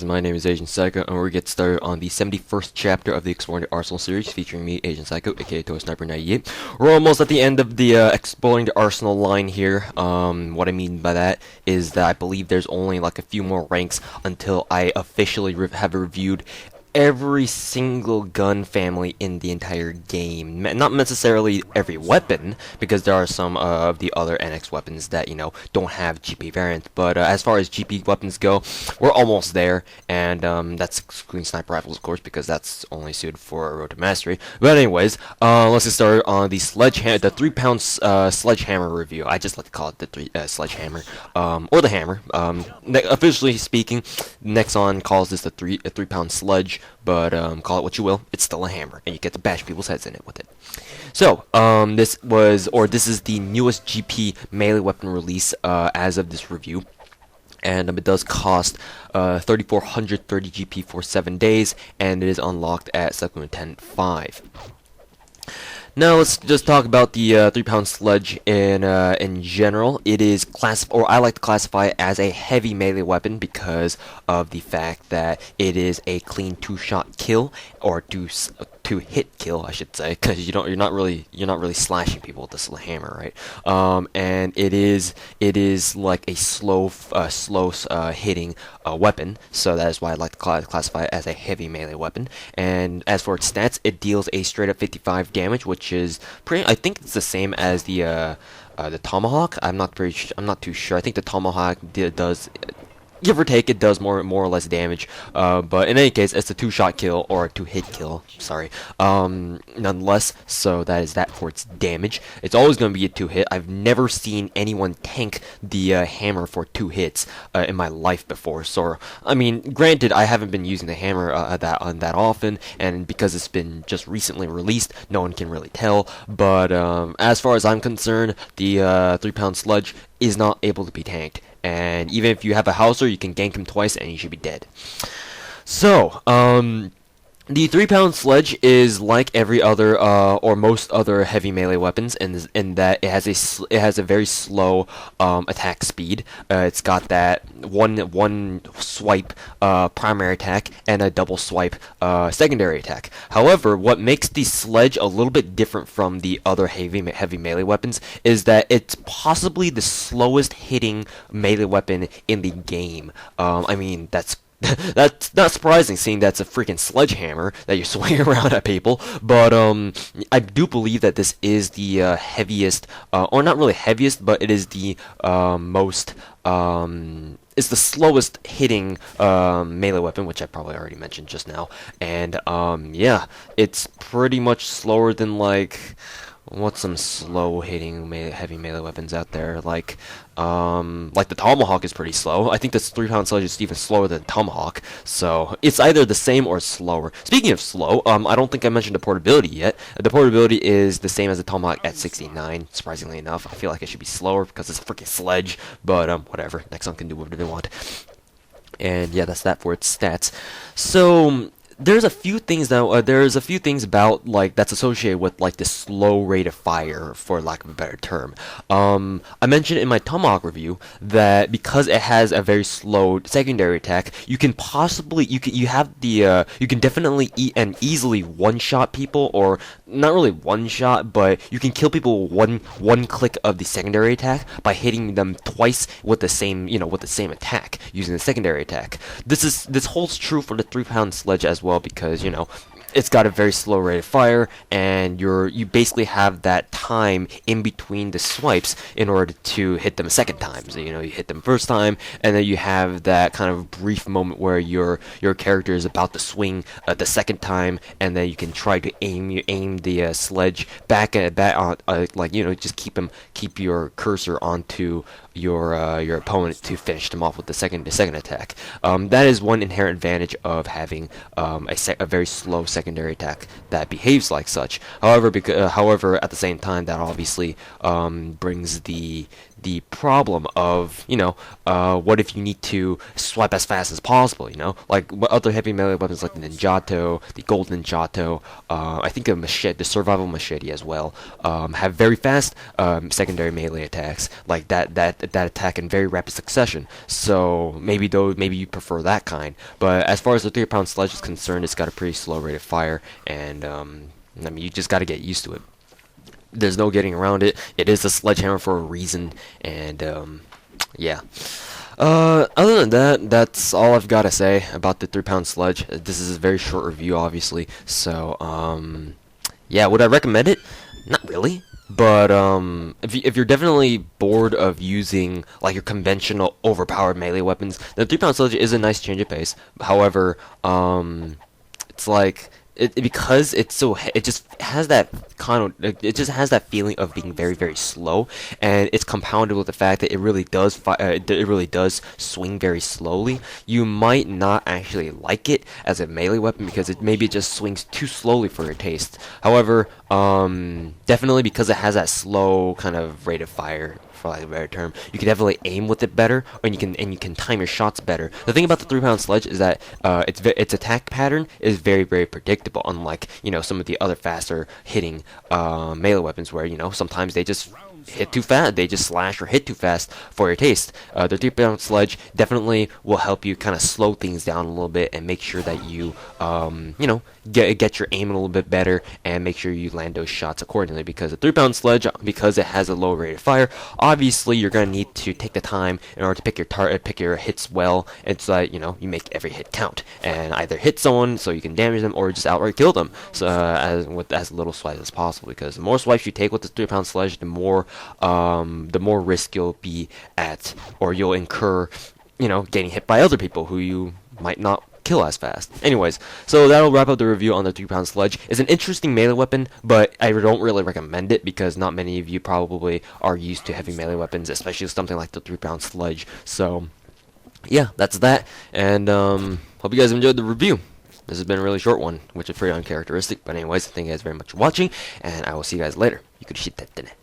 My name is Agent Psycho, and we're going to get started on the 71st chapter of the Exploring the Arsenal series, featuring me, Agent Psycho, aka Toy Sniper 98. We're almost at the end of the Exploring the Arsenal line here. What I mean by that is that I believe there's only like a few more ranks until I officially have reviewed every single gun family in the entire game. Not necessarily every weapon, because there are some of the other NX weapons that, don't have GP variants. But as far as GP weapons go, we're almost there, and that's excluding sniper rifles, of course, because that's only suited for Road to Mastery. But anyways, let's get started on the Sledgehammer, the 3-pound Sledgehammer review. I just like to call it the Sledgehammer, or the hammer. Officially speaking, Nexon calls this a 3-pound sledge. But call it what you will, it's still a hammer, and you get to bash people's heads in it with it. So, this is the newest GP melee weapon release as of this review. And it does cost 3,430 GP for 7 days, and it is unlocked at 7.10.5. Now let's just talk about the 3-pound sledge in general. It is I like to classify it as a heavy melee weapon because of the fact that it is a clean 2-shot kill, or two-hit kill, I should say, because you're not really slashing people with this hammer, right? And it is like a slow hitting weapon, so that is why I like to classify it as a heavy melee weapon. And as for its stats, it deals a straight up 55 damage, which is pretty. I think it's the same as the Tomahawk. I'm not too sure. I think the Tomahawk does. Give or take, it does more or less damage, but in any case, it's a 2-shot kill, or a 2-hit kill, sorry, nonetheless, so that is that for its damage. It's always going to be a 2-hit. I've never seen anyone tank the hammer for 2 hits in my life before, so, I mean, granted, I haven't been using the hammer that often, and because it's been just recently released, no one can really tell, but as far as I'm concerned, the 3-pound sledge is not able to be tanked. And even if you have a houser, you can gank him twice and you should be dead. So, the 3-pound sledge is like every other, or most other heavy melee weapons, in that it has a very slow attack speed. It's got that one swipe primary attack and a double swipe secondary attack. However, what makes the sledge a little bit different from the other heavy melee weapons is that it's possibly the slowest hitting melee weapon in the game. I mean, that's not surprising, seeing that's a freaking sledgehammer that you're swinging around at people, but I do believe that this is the heaviest, or not really heaviest, but it is the it's the slowest hitting melee weapon, which I probably already mentioned just now, and yeah, it's pretty much slower than, like, what's some slow hitting heavy melee weapons out there? Like the Tomahawk is pretty slow. I think this 3-pound sledge is even slower than Tomahawk. So it's either the same or slower. Speaking of slow, I don't think I mentioned the portability yet. The portability is the same as the Tomahawk at 69. Surprisingly enough, I feel like it should be slower because it's a freaking sledge. But whatever. Nexon can do whatever they want. And yeah, that's that for its stats. So there's a few things about, like, that's associated with, like, the slow rate of fire, for lack of a better term. I mentioned in my Tomahawk review that because it has a very slow secondary attack, you can definitely easily one-shot people, or not really one-shot, but you can kill people with one click of the secondary attack by hitting them twice with the same attack using the secondary attack. This holds true for the 3-pound sledge as well, because it's got a very slow rate of fire, and you basically have that time in between the swipes in order to hit them a second time. So you hit them first time, and then you have that kind of brief moment where your character is about to swing the second time, and then you can try to aim the sledge back on, just keep your cursor onto your opponent to finish them off with the second attack. That is one inherent advantage of having a very slow secondary attack that behaves like such. However, at the same time, that obviously brings the the problem of, what if you need to swipe as fast as possible, like what other heavy melee weapons like the Ninjato, the Gold Ninjato, I think a machete, the survival machete as well, have very fast secondary melee attacks, like that attack in very rapid succession. So maybe you prefer that kind. But as far as the 3-pound sledge is concerned, it's got a pretty slow rate of fire, and I mean, you just got to get used to it. There's no getting around it. It is a sledgehammer for a reason, and yeah. Other than that, that's all I've got to say about the 3-pound sledge. This is a very short review, obviously. So, yeah, would I recommend it? Not really. But if you're definitely bored of using like your conventional overpowered melee weapons, the 3-pound sledge is a nice change of pace. However, it's like because it's so it just has that it just has that feeling of being very, very slow, and it's compounded with the fact that it really does swing very slowly. You might not actually like it as a melee weapon because maybe it just swings too slowly for your taste. However, definitely because it has that slow kind of rate of fire, for lack of a better term, you can definitely aim with it better, and you can time your shots better. The thing about the 3-pound sledge is that its attack pattern is very, very predictable, unlike some of the other faster hitting melee weapons where sometimes they just hit too fast, they just slash or hit too fast for your taste. The 3-pound sledge definitely will help you kind of slow things down a little bit and make sure that you get your aim a little bit better and make sure you land those shots accordingly, because the 3-pound sledge, because it has a low rate of fire, obviously you're going to need to take the time in order to pick your hits well, and so that you make every hit count and either hit someone so you can damage them or just outright kill them, so with as little swipes as possible, because the more swipes you take with the 3-pound sledge, the more risk you'll be at, or you'll incur getting hit by other people who you might not kill as fast. Anyways, so that'll wrap up the review on the 3-pound sledge. It's an interesting melee weapon, but I don't really recommend it because not many of you probably are used to heavy melee weapons, especially something like the 3-pound sledge. So yeah, that's that, and hope you guys enjoyed the review. This has been a really short one, which is pretty uncharacteristic, but anyways, thank you guys very much for watching, and I will see you guys later. You could shit that, didn't it?